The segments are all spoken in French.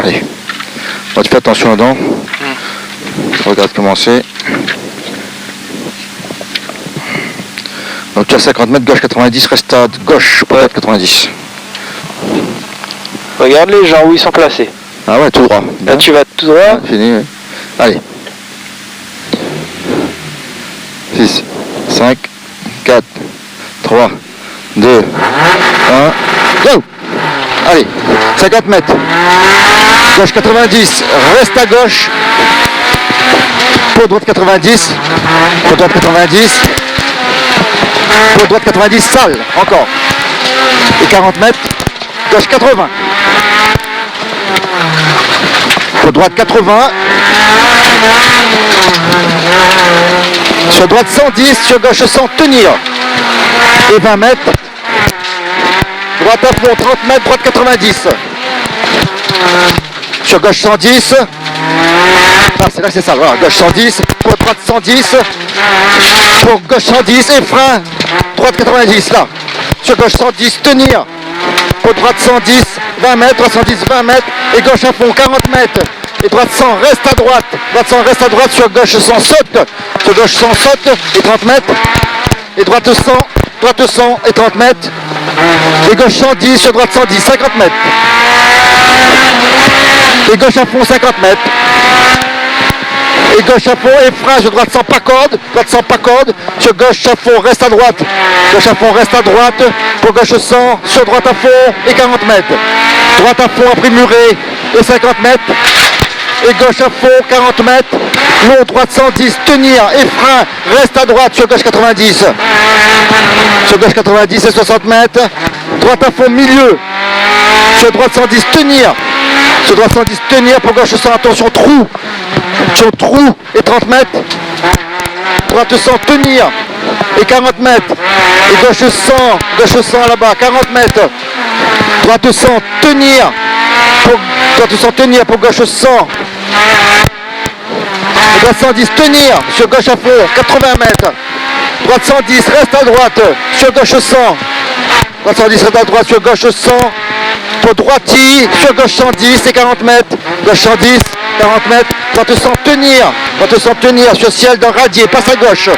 Allez. Bon, tu fais attention dedans. Regarde comment c'est. Donc tu as 50 mètres, gauche 90, reste à gauche, pour droite 90. Regarde les gens où ils sont placés. Ah ouais, tout droit. Là tu vas tout droit. Ah, fini, ouais. Allez. 6, 5, 4, 3, 2, 1, go! Allez, 50 mètres. Gauche 90, reste à gauche. Pour droite 90. Pour droite 90. Pour droite 90, sale, encore. Et 40 mètres. Gauche 80. Pour droite 80. Sur droite 110, sur gauche 100, tenir. Et 20 mètres. Droite à fond, 30 mètres, droite 90. Sur gauche 110. Ah, c'est là c'est ça, voilà, gauche 110. Pour droite 110. Pour gauche 110 et frein. Droite 90, là. Sur gauche 110, tenir. Pour droite 110, 20 mètres, droite 110, 20 mètres. Et gauche à fond, 40 mètres. Et droite 100, reste à droite. Droite 100, reste à droite. Sur gauche 100, saute. Sur gauche 100, saute. Et 30 mètres. Et droite 100, et 30 mètres. Et gauche 110, sur droite 110, 50 mètres. Et gauche à fond, 50 mètres. Et gauche à fond, et frein, sur droite 100, pas corde. Droite 100, pas corde. Sur gauche à fond, reste à droite. Gauche à fond, reste à droite. Pour gauche 100, sur droite à fond, et 40 mètres. Droite à fond, après muré, et 50 mètres. Et gauche à fond, 40 mètres. Long, droite 110, tenir, et frein, reste à droite, sur gauche 90. Sur gauche 90 et 60 mètres. Droite à fond, milieu. Sur droite 110, tenir. Sur droite 110, tenir. Pour gauche 100, attention, trou. Sur trou et 30 mètres. Droite 100, tenir. Et 40 mètres. Et gauche 100 là-bas, 40 mètres. Droite 100, tenir. Droite 100, tenir. Pour gauche 100. Droite 110, tenir. Sur gauche à fond, 80 mètres. Droite 110, reste à droite. Sur gauche 100. Droite 110, reste à droite. Sur gauche 100. Pour droitier, sur gauche 110 et 40 mètres. Gauche 110, 40 mètres. Droite 100, tenir. Droite 100, tenir. Sur ciel d'un radier, passe à gauche.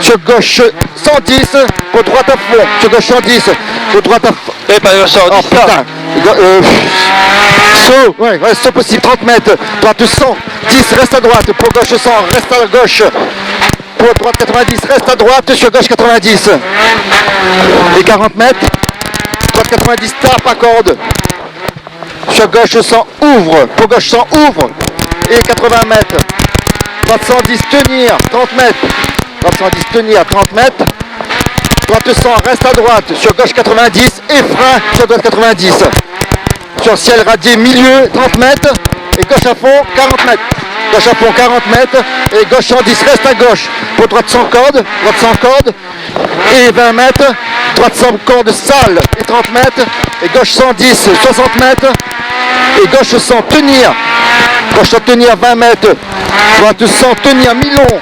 Sur gauche 110, pour droite à fond. Sur gauche 110, pour droite à fond. Et pas 110. Oh putain. Saut, ouais, saut possible, 30 mètres. Droite 110, reste à droite. Pour gauche 100, reste à gauche. Pour droite 90, reste à droite. Sur gauche 90. Et 40 mètres. Droite 90, tape à corde. Sur gauche 100, ouvre. Pour gauche 100, ouvre. Et 80 mètres. Droite 110, tenir, 30 mètres. Droite 110, tenir, 30 mètres. Droite 100, reste à droite. Sur gauche 90 et frein sur droite 90. Sur ciel radié, milieu, 30 mètres. Et gauche à fond, 40 mètres. Gauche à fond, 40 mètres. Et gauche 110, reste à gauche. Pour droite 100 corde. Droite 100 corde. Et 20 mètres. Droite 100 corde, sale. Et 30 mètres. Et gauche 110, 60 mètres. Et gauche 100, tenir. Gauche 100, tenir, 20 mètres. Droite 100, tenir, mi-long.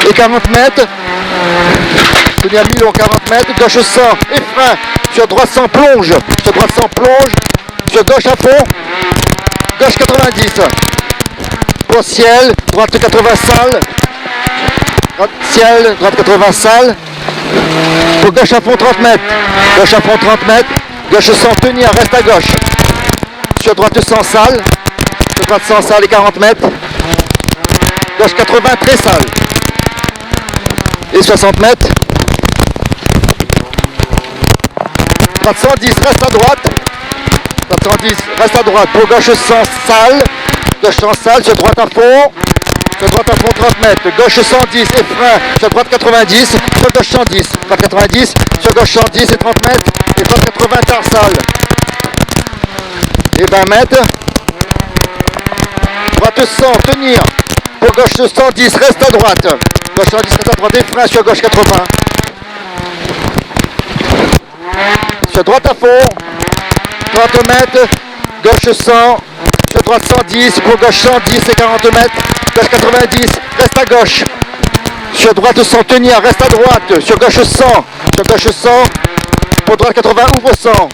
Et 40 mètres. Tenir mi-long, 40 mètres. Gauche 100, et frein. Sur droite 100, plonge. Sur droite 100, plonge. Sur gauche à fond. Gauche 90. Pour ciel, droite 80 sale. Ciel, droite 80 sale. Pour gauche à fond 30 mètres. Gauche à fond 30 mètres. Gauche 100, tenir, reste à gauche. Sur droite 100 sale. Sur droite 100 sale et 40 mètres. Gauche 80, très sale. Et 60 mètres. Droite 110, reste à droite. Droite 110, reste à droite. Pour gauche 100 sale. Gauche 100 sale, sur droite à fond. Sur droite à fond 30 mètres. Gauche 110 et frein. Sur droite 90. Sur gauche 110. Droite 90. Sur gauche 110 et 30 mètres. Et droite 80 tarsale. Et 20 mètres. Droite 100, tenir. Pour gauche 110, reste à droite. Gauche 110, reste à droite. Et frein sur gauche 80. Sur droite à fond. 30 mètres. Gauche 100. Sur droite 110. Pour gauche 110 et 40 mètres. Gauche 90, reste à gauche. Sur droite 100, tenir, reste à droite. Sur gauche 100. Sur gauche 100. Pour droite 80, ouvre 100.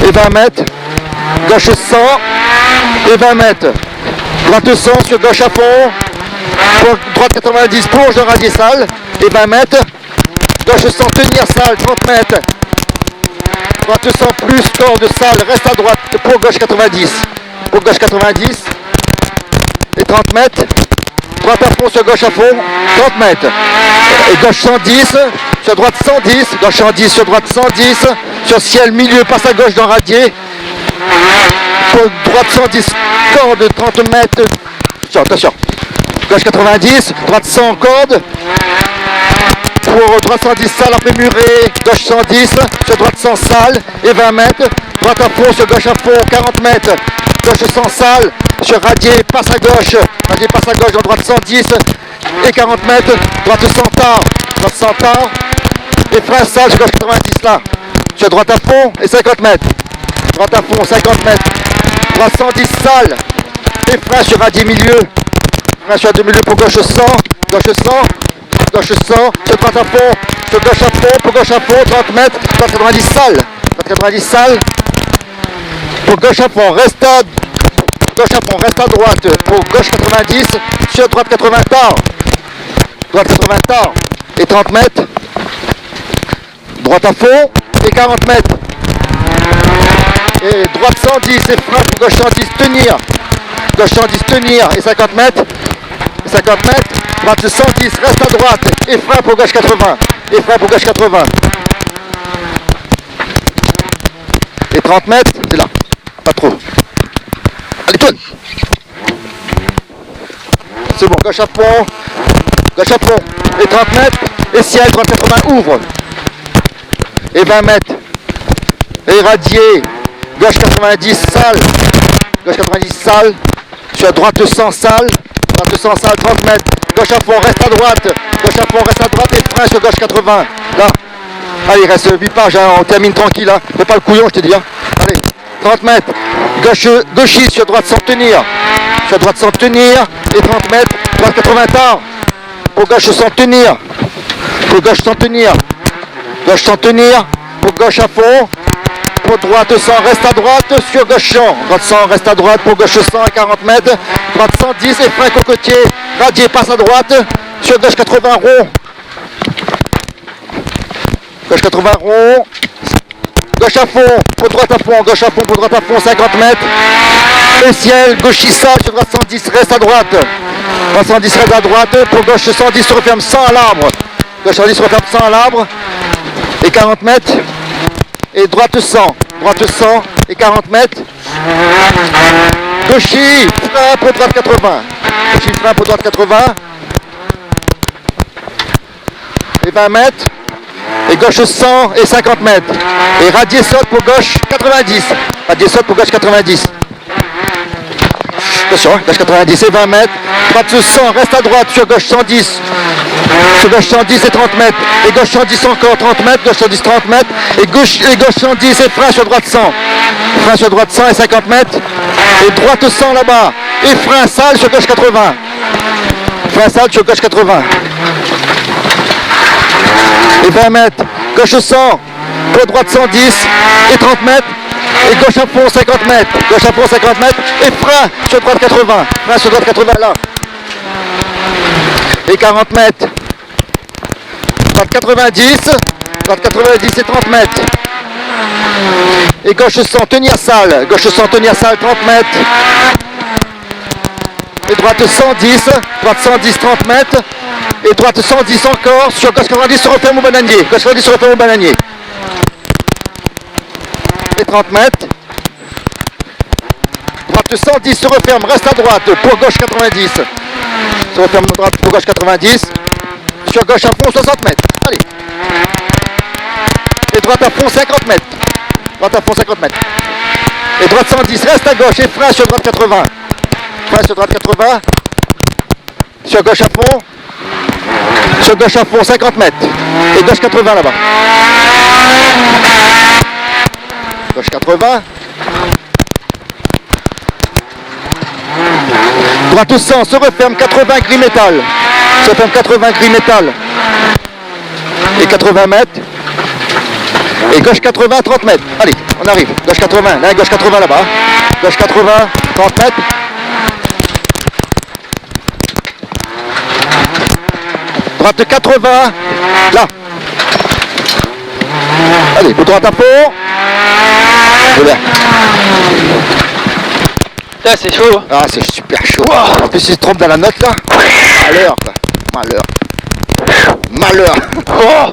Et 20 mètres. gauche 100 et 20 mètres. Droite 100 sur gauche à fond, droite 90, plonge de radier salle et 20 mètres. Gauche 100, tenir salle, 30 mètres. Droite 100 plus corps de salle, reste à droite pour gauche 90. Pour gauche 90 et 30 mètres. Droite à fond sur gauche à fond, 30 mètres. Et gauche 110, sur droite 110, gauche 110, sur droite 110, sur ciel milieu, passe à gauche dans radier. Pour droite 110, corde de 30 mètres. Attention. Gauche 90, droite 100 corde. Pour droite 110 salle après murée, gauche 110, sur droite 100 salle et 20 mètres. Droite à fond sur gauche à fond, 40 mètres. Gauche 100 salle, sur radier, passe à gauche. Radier passe à gauche, dans droite 110 et 40 mètres. Droite 100 tard, droite 100 tard. Et frein salle sur gauche 90 là. Sur droite à fond et 50 mètres. Droite à fond, 50 mètres. Droite 110 salle. Et frein sur radier milieu. Frein sur radier milieu pour gauche 100. Gauche 100. Gauche 100. Sur droite à fond. Sur gauche à fond. Pour gauche à fond. 30 mètres. Droite 90 salle. Droite 90 salle. Pour gauche à fond. Reste à gauche à fond. Reste à droite. Pour gauche 90. Sur droite 80 tard. Droite 80 tard. Et 30 mètres. Droite à fond. Et 40 mètres. Et droite 110 et frein pour gauche 110 tenir. Gauche 110 tenir et 50 mètres. Et 50 mètres. Droite 110 reste à droite et frein pour gauche 80. Et frein pour gauche 80. Et 30 mètres, c'est là. Pas trop. Allez, tourne. C'est bon, gauche à fond. Gauche à fond. Et 30 mètres. Et ciel, droite 80 ouvre. Et 20 mètres. Et radier. Gauche 90 salle. Gauche 90 salle. Sur droite 100 salle. Droite 100 salle, 30 mètres. Gauche à fond, reste à droite. Gauche à fond, reste à droite et frein sur gauche 80. Là. Allez, il reste 8 pages, hein, on termine tranquille. Hein. Fais pas le couillon, je te dis. Hein. Allez, 30 mètres. Gauchiste sur droite sans tenir. Sur droite sans tenir. Et 30 mètres. Droite 80 tard. Pour gauche sans tenir. Pour gauche sans tenir. Gauche sans tenir. Pour gauche à fond. Pour droite 100, reste à droite sur gauche 100. Droite 100, reste à droite pour gauche 100 à 40 mètres. Droite 110 et frein cocotier. Radier passe à droite sur gauche 80 rond. Gauche 80 rond. Gauche à fond, pour droite à fond, gauche à fond, pour droite à fond, 50 mètres. Et ciel, gauchissage sur droite 110, reste à droite. Droite 110, reste à droite. Pour gauche 110, se referme 100 à l'arbre. Gauche 110, se referme 100 à l'arbre. Et 40 mètres. Et droite 100 et 40 mètres. Gauchy, frein pour droite 80. Gauchy, frein pour droite 80. Et 20 mètres. Et gauche 100 et 50 mètres. Et radier saute pour gauche 90. Radier saute pour gauche 90. Attention, hein, gauche 90 et 20 mètres. Droite 100, reste à droite sur gauche 110. Sur gauche 110 et 30 mètres. Et gauche 110 encore 30 mètres. Gauche 110 30 mètres. Et gauche 110 et frein sur droite 100. Frein sur droite 100 et 50 mètres. Et droite 100 là-bas. Et frein sale sur gauche 80. Frein sale sur gauche 80. Et 20 mètres. Gauche 100. Pour droite 110 et 30 mètres. Et gauche à fond 50 mètres. Gauche à fond 50 mètres. Et frein sur droite 80. Frein sur droite 80 là. Et 40 mètres. Droite 90. Droite 90 et 30 mètres. Et gauche 100, tenir salle. Gauche 100, tenir salle, 30 mètres. Et droite 110. Droite 110, 30 mètres. Et droite 110 encore. Sur gauche 90, se referme au bananier. Gauche 90, se referme au bananier. Et 30 mètres. Droite 110 se referme, reste à droite pour gauche 90. Se referme à droite pour gauche 90. Sur gauche à fond 60 mètres. Allez. Et droite à fond 50 mètres. Droite à fond 50 mètres. Et droite 110, reste à gauche et frein sur droite 80. Frein sur droite 80. Sur gauche à fond. Sur gauche à fond 50 mètres. Et gauche 80 là-bas. Gauche 80. Droite 100, se referme 80 gris métal. Se referme 80 gris métal. Et 80 mètres. Et gauche 80, 30 mètres. Allez, on arrive. Gauche 80, là, gauche 80 là-bas. Gauche 80, 30 mètres. Droite 80, là. Allez, bout droit à fond. Voilà. Là, c'est chaud. Ah, c'est super chaud. En plus, il se trompe dans la note là. Malheur, quoi. Malheur. Malheur. Oh.